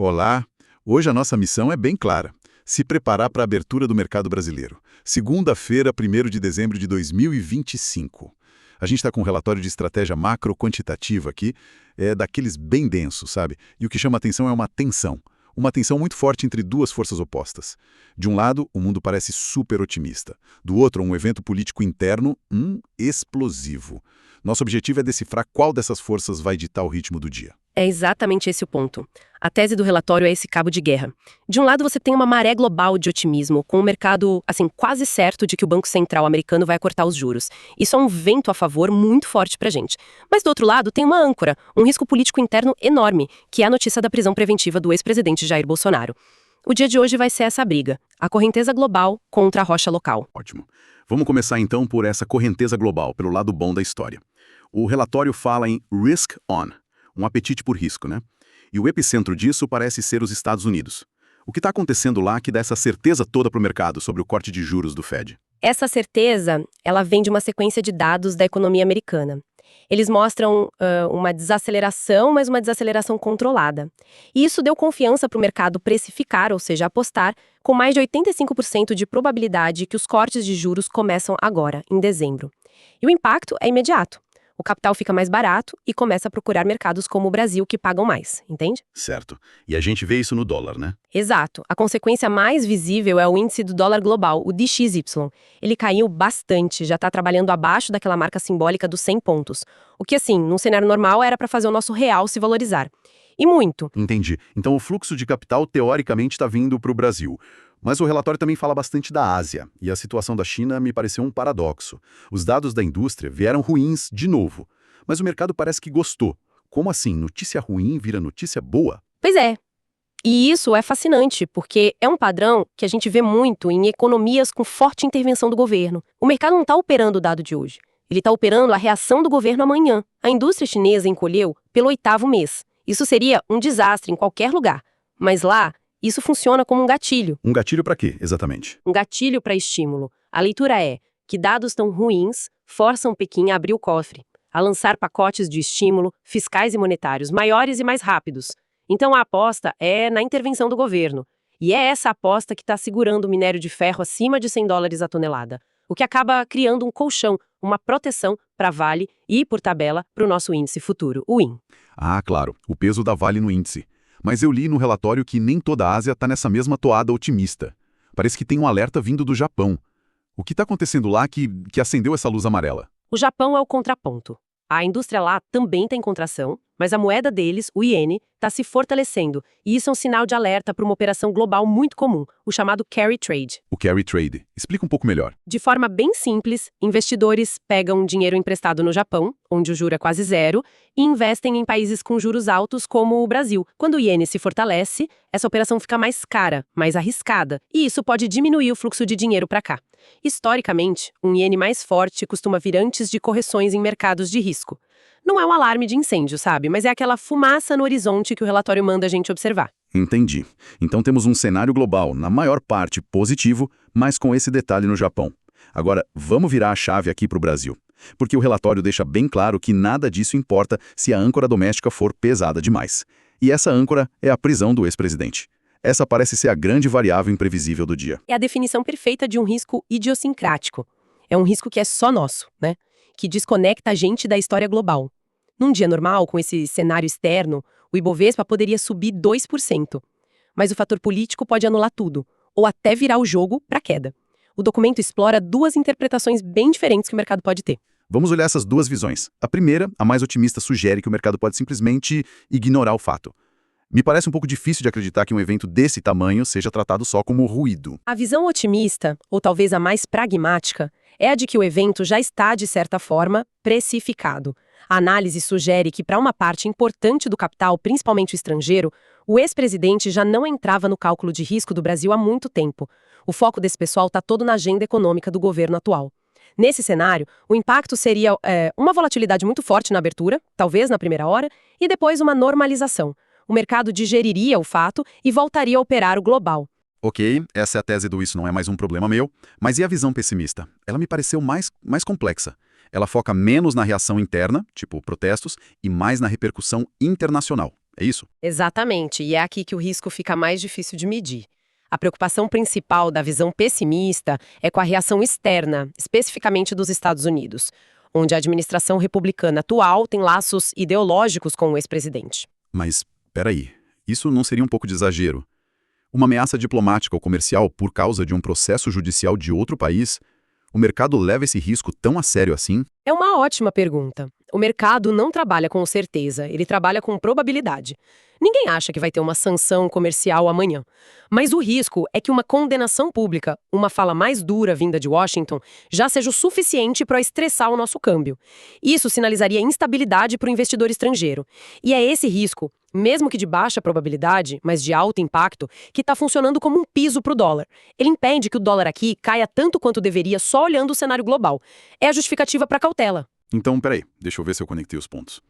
Olá! Hoje a nossa missão é bem clara: se preparar para a abertura do mercado brasileiro. Segunda-feira, 1º de dezembro de 2025. A gente está com um relatório de estratégia macro-quantitativa aqui, daqueles bem densos, sabe? E o que chama atenção é uma tensão. Uma tensão muito forte entre duas forças opostas. De um lado, o mundo parece super otimista. Do outro, um evento político interno, explosivo. Nosso objetivo é decifrar qual dessas forças vai ditar o ritmo do dia. É exatamente esse o ponto. A tese do relatório é esse cabo de guerra. De um lado, você tem uma maré global de otimismo, com o mercado, quase certo de que o Banco Central americano vai cortar os juros. Isso é um vento a favor muito forte pra gente. Mas do outro lado, tem uma âncora, um risco político interno enorme, que é a notícia da prisão preventiva do ex-presidente Jair Bolsonaro. O dia de hoje vai ser essa briga, a correnteza global contra a rocha local. Ótimo. Vamos começar então por essa correnteza global, pelo lado bom da história. O relatório fala em risk on, um apetite por risco, né? E o epicentro disso parece ser os Estados Unidos. O que está acontecendo lá que dá essa certeza toda para o mercado sobre o corte de juros do Fed? Essa certeza, ela vem de uma sequência de dados da economia americana. Eles mostram uma desaceleração, mas uma desaceleração controlada. E isso deu confiança para o mercado precificar, ou seja, apostar, com mais de 85% de probabilidade que os cortes de juros começam agora, em dezembro. E o impacto é imediato. O capital fica mais barato e começa a procurar mercados como o Brasil que pagam mais, entende? Certo. E a gente vê isso no dólar, né? Exato. A consequência mais visível é o índice do dólar global, o DXY. Ele caiu bastante, já está trabalhando abaixo daquela marca simbólica dos 100 pontos. O que, num cenário normal, era para fazer o nosso real se valorizar. E muito. Entendi. Então o fluxo de capital, teoricamente, está vindo para o Brasil. Mas o relatório também fala bastante da Ásia, e a situação da China me pareceu um paradoxo. Os dados da indústria vieram ruins de novo, mas o mercado parece que gostou. Como assim? Notícia ruim vira notícia boa? Pois é. E isso é fascinante, porque é um padrão que a gente vê muito em economias com forte intervenção do governo. O mercado não está operando o dado de hoje. Ele está operando a reação do governo amanhã. A indústria chinesa encolheu pelo 8º mês. Isso seria um desastre em qualquer lugar. Mas lá, isso funciona como um gatilho. Um gatilho para quê, exatamente? Um gatilho para estímulo. A leitura é que dados tão ruins forçam Pequim a abrir o cofre, a lançar pacotes de estímulo fiscais e monetários maiores e mais rápidos. Então a aposta é na intervenção do governo. E é essa aposta que está segurando o minério de ferro acima de $100 a tonelada, o que acaba criando um colchão, uma proteção para a Vale e, por tabela, para o nosso índice futuro, o IN. Ah, claro, o peso da Vale no índice. Mas eu li no relatório que nem toda a Ásia está nessa mesma toada otimista. Parece que tem um alerta vindo do Japão. O que está acontecendo lá que acendeu essa luz amarela? O Japão é o contraponto. A indústria lá também está em contração, mas a moeda deles, o iene, está se fortalecendo, e isso é um sinal de alerta para uma operação global muito comum, o chamado carry trade. O carry trade. Explica um pouco melhor. De forma bem simples, investidores pegam dinheiro emprestado no Japão, onde o juro é quase zero, e investem em países com juros altos como o Brasil. Quando o iene se fortalece, essa operação fica mais cara, mais arriscada, e isso pode diminuir o fluxo de dinheiro para cá. Historicamente, um iene mais forte costuma vir antes de correções em mercados de risco. Não é um alarme de incêndio, sabe? Mas é aquela fumaça no horizonte que o relatório manda a gente observar. Entendi. Então temos um cenário global, na maior parte positivo, mas com esse detalhe no Japão. Agora, vamos virar a chave aqui para o Brasil. Porque o relatório deixa bem claro que nada disso importa se a âncora doméstica for pesada demais. E essa âncora é a prisão do ex-presidente. Essa parece ser a grande variável imprevisível do dia. É a definição perfeita de um risco idiosincrático. É um risco que é só nosso, né? Que desconecta a gente da história global. Num dia normal, com esse cenário externo, o Ibovespa poderia subir 2%. Mas o fator político pode anular tudo, ou até virar o jogo para queda. O documento explora duas interpretações bem diferentes que o mercado pode ter. Vamos olhar essas duas visões. A primeira, a mais otimista, sugere que o mercado pode simplesmente ignorar o fato. Me parece um pouco difícil de acreditar que um evento desse tamanho seja tratado só como ruído. A visão otimista, ou talvez a mais pragmática, é a de que o evento já está, de certa forma, precificado. A análise sugere que, para uma parte importante do capital, principalmente o estrangeiro, o ex-presidente já não entrava no cálculo de risco do Brasil há muito tempo. O foco desse pessoal está todo na agenda econômica do governo atual. Nesse cenário, o impacto seria uma volatilidade muito forte na abertura, talvez na primeira hora, e depois uma normalização. O mercado digeriria o fato e voltaria a operar o global. Ok, essa é a tese do isso não é mais um problema meu, mas e a visão pessimista? Ela me pareceu mais complexa. Ela foca menos na reação interna, tipo protestos, e mais na repercussão internacional. É isso? Exatamente, e é aqui que o risco fica mais difícil de medir. A preocupação principal da visão pessimista é com a reação externa, especificamente dos Estados Unidos, onde a administração republicana atual tem laços ideológicos com o ex-presidente. Mas, peraí, isso não seria um pouco de exagero? Uma ameaça diplomática ou comercial por causa de um processo judicial de outro país? O mercado leva esse risco tão a sério assim? É uma ótima pergunta. O mercado não trabalha com certeza, ele trabalha com probabilidade. Ninguém acha que vai ter uma sanção comercial amanhã. Mas o risco é que uma condenação pública, uma fala mais dura vinda de Washington, já seja o suficiente para estressar o nosso câmbio. Isso sinalizaria instabilidade para o investidor estrangeiro. E é esse risco, mesmo que de baixa probabilidade, mas de alto impacto, que está funcionando como um piso para o dólar. Ele impede que o dólar aqui caia tanto quanto deveria só olhando o cenário global. É a justificativa para a cautela. Então, peraí, deixa eu ver se eu conectei os pontos.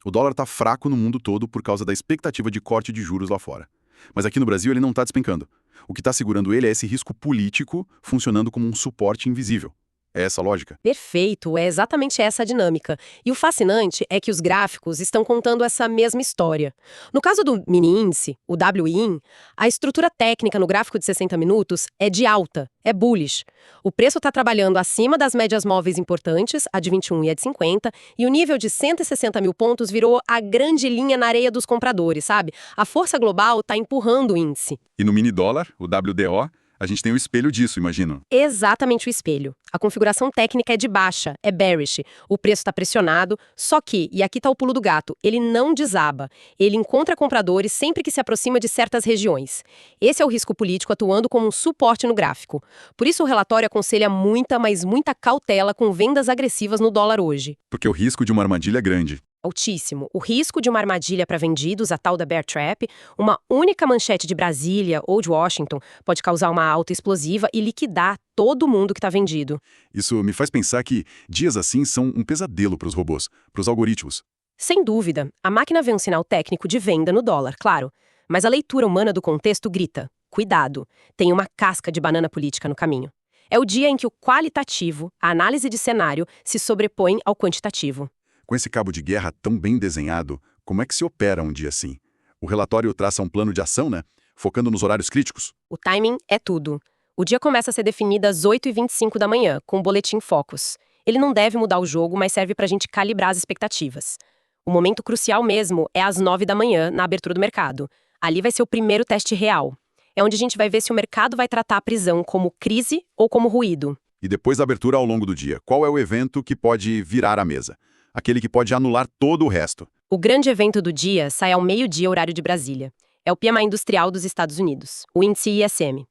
O dólar está fraco no mundo todo por causa da expectativa de corte de juros lá fora. Mas aqui no Brasil ele não está despencando. O que está segurando ele é esse risco político funcionando como um suporte invisível. É essa a lógica? Perfeito, é exatamente essa a dinâmica. E o fascinante é que os gráficos estão contando essa mesma história. No caso do mini índice, o WIN, a estrutura técnica no gráfico de 60 minutos é de alta, é bullish. O preço está trabalhando acima das médias móveis importantes, a de 21 e a de 50, e o nível de 160 mil pontos virou a grande linha na areia dos compradores, sabe? A força global está empurrando o índice. E no mini dólar, o WDO, a gente tem o espelho disso, imagino. Exatamente o espelho. A configuração técnica é de baixa, é bearish. O preço está pressionado, só que, e aqui está o pulo do gato, ele não desaba. Ele encontra compradores sempre que se aproxima de certas regiões. Esse é o risco político atuando como um suporte no gráfico. Por isso o relatório aconselha muita, mas muita cautela com vendas agressivas no dólar hoje. Porque o risco de uma armadilha é grande. Altíssimo. O risco de uma armadilha para vendidos, a tal da bear trap, uma única manchete de Brasília ou de Washington pode causar uma alta explosiva e liquidar todo mundo que está vendido. Isso me faz pensar que dias assim são um pesadelo para os robôs, para os algoritmos. Sem dúvida, a máquina vê um sinal técnico de venda no dólar, claro, mas a leitura humana do contexto grita: cuidado, tem uma casca de banana política no caminho. É o dia em que o qualitativo, a análise de cenário, se sobrepõe ao quantitativo. Com esse cabo de guerra tão bem desenhado, como é que se opera um dia assim? O relatório traça um plano de ação, né? Focando nos horários críticos. O timing é tudo. O dia começa a ser definido às 8h25 da manhã, com o boletim Focus. Ele não deve mudar o jogo, mas serve para a gente calibrar as expectativas. O momento crucial mesmo é às 9 da manhã, na abertura do mercado. Ali vai ser o primeiro teste real. É onde a gente vai ver se o mercado vai tratar a prisão como crise ou como ruído. E depois da abertura ao longo do dia, qual é o evento que pode virar a mesa? Aquele que pode anular todo o resto. O grande evento do dia sai ao meio-dia, horário de Brasília. É o PMI industrial dos Estados Unidos, o índice ISM.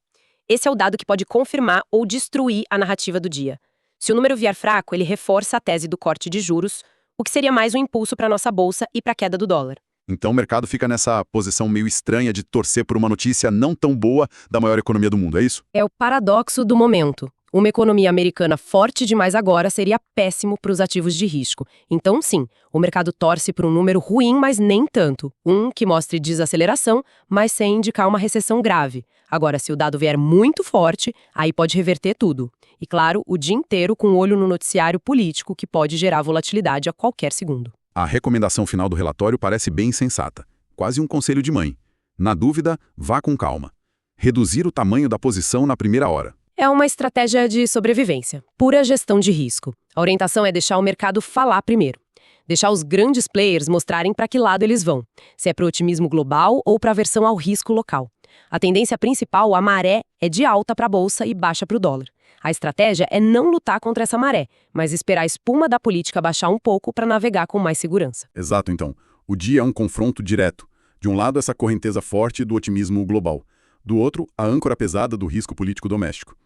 Esse é o dado que pode confirmar ou destruir a narrativa do dia. Se o número vier fraco, ele reforça a tese do corte de juros, o que seria mais um impulso para a nossa bolsa e para a queda do dólar. Então o mercado fica nessa posição meio estranha de torcer por uma notícia não tão boa da maior economia do mundo, é isso? É o paradoxo do momento. Uma economia americana forte demais agora seria péssimo para os ativos de risco. Então, sim, o mercado torce por um número ruim, mas nem tanto. Um que mostre desaceleração, mas sem indicar uma recessão grave. Agora, se o dado vier muito forte, aí pode reverter tudo. E, claro, o dia inteiro com o olho no noticiário político, que pode gerar volatilidade a qualquer segundo. A recomendação final do relatório parece bem sensata. Quase um conselho de mãe. Na dúvida, vá com calma. Reduzir o tamanho da posição na primeira hora. É uma estratégia de sobrevivência, pura gestão de risco. A orientação é deixar o mercado falar primeiro. Deixar os grandes players mostrarem para que lado eles vão, se é para o otimismo global ou para a aversão ao risco local. A tendência principal, a maré, é de alta para a bolsa e baixa para o dólar. A estratégia é não lutar contra essa maré, mas esperar a espuma da política baixar um pouco para navegar com mais segurança. Exato, então. O dia é um confronto direto. De um lado, essa correnteza forte do otimismo global. Do outro, a âncora pesada do risco político doméstico.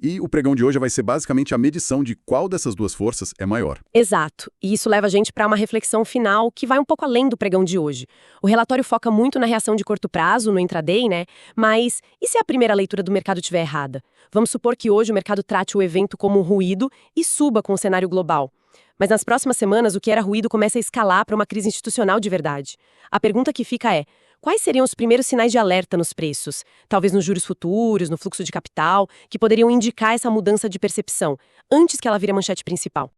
E o pregão de hoje vai ser basicamente a medição de qual dessas duas forças é maior. Exato. E isso leva a gente para uma reflexão final que vai um pouco além do pregão de hoje. O relatório foca muito na reação de curto prazo, no intraday, né? Mas e se a primeira leitura do mercado estiver errada? Vamos supor que hoje o mercado trate o evento como um ruído e suba com o cenário global. Mas nas próximas semanas, o que era ruído começa a escalar para uma crise institucional de verdade. A pergunta que fica é: quais seriam os primeiros sinais de alerta nos preços? Talvez nos juros futuros, no fluxo de capital, que poderiam indicar essa mudança de percepção, antes que ela vire a manchete principal.